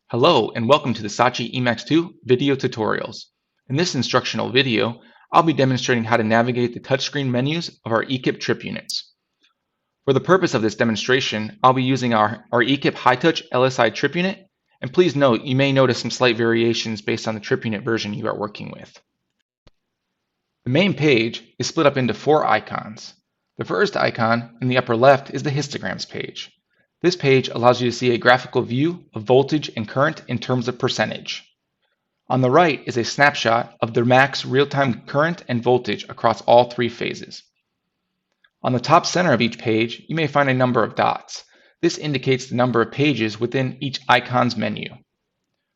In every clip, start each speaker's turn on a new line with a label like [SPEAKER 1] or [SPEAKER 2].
[SPEAKER 1] Hello and welcome to the Saatchi Emax 2 video tutorials. In this instructional video, I'll be demonstrating how to navigate the touchscreen menus of our Ekip trip units. For the purpose of this demonstration, I'll be using our Ekip high-touch LSI trip unit, and please note you may notice some slight variations based on the trip unit version you are working with. The main page is split up into 4 icons. The first icon in the upper left is the histograms page. This page allows you to see a graphical view of voltage and current in terms of percentage. On the right is a snapshot of the max real-time current and voltage across all 3 phases. On the top center of each page, you may find a number of dots. This indicates the number of pages within each icon's menu.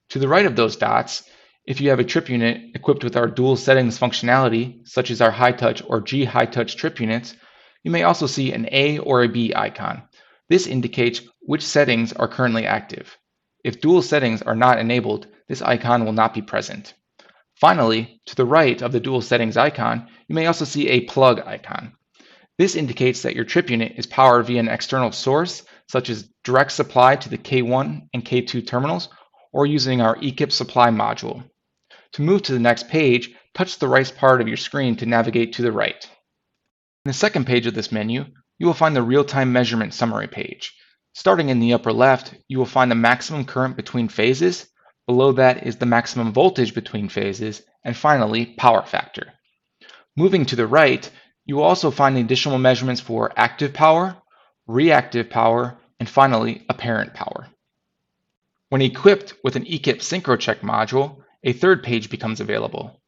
[SPEAKER 1] To the right of those dots, if you have a trip unit equipped with our dual settings functionality, such as our high-touch or G high-touch trip units, you may also see an A or a B icon. This indicates which settings are currently active. If dual settings are not enabled, this icon will not be present. Finally, to the right of the dual settings icon, you may also see a plug icon. This indicates that your trip unit is powered via an external source, such as direct supply to the K1 and K2 terminals, or using our Ekip supply module. To move to the next page, touch the right part of your screen to navigate to the right. In the second page of this menu, you will find the real-time measurement summary page. Starting in the upper left, you will find the maximum current between phases. Below that is the maximum voltage between phases, and finally, power factor. Moving to the right, you will also find additional measurements for active power, reactive power, and finally, apparent power. When equipped with an Ekip SynchroCheck module, a third page becomes available.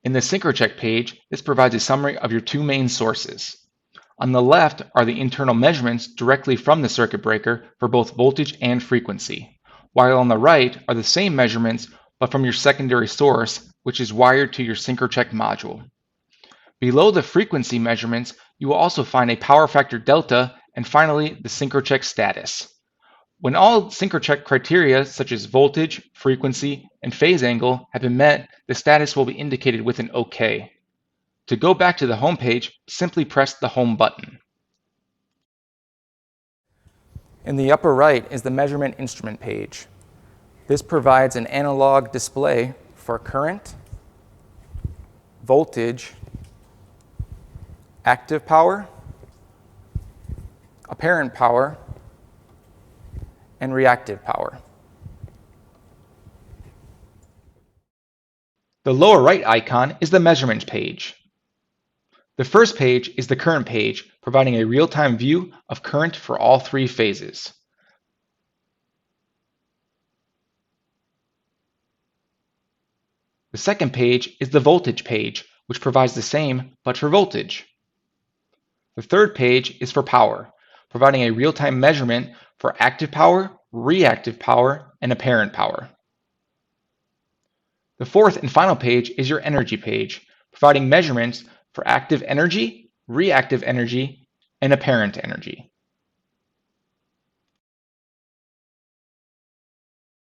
[SPEAKER 1] In the SynchroCheck page, this provides a summary of your 2 main sources. On the left are the internal measurements directly from the circuit breaker for both voltage and frequency, while on the right are the same measurements but from your secondary source, which is wired to your SynchroCheck module. Below the frequency measurements, you will also find a power factor delta and finally the SynchroCheck status. When all SynchroCheck criteria such as voltage, frequency, and phase angle have been met, the status will be indicated with an OK. To go back to the home page, simply press the Home button. In the upper right is the measurement instrument page. This provides an analog display for current, voltage, active power, apparent power, and reactive power. The lower right icon is the measurements page. The first page is the current page, providing a real-time view of current for all 3 phases. The second page is the voltage page, which provides the same, but for voltage. The third page is for power, providing a real-time measurement for active power, reactive power, and apparent power. The fourth and final page is your energy page, providing measurements for active energy, reactive energy, and apparent energy.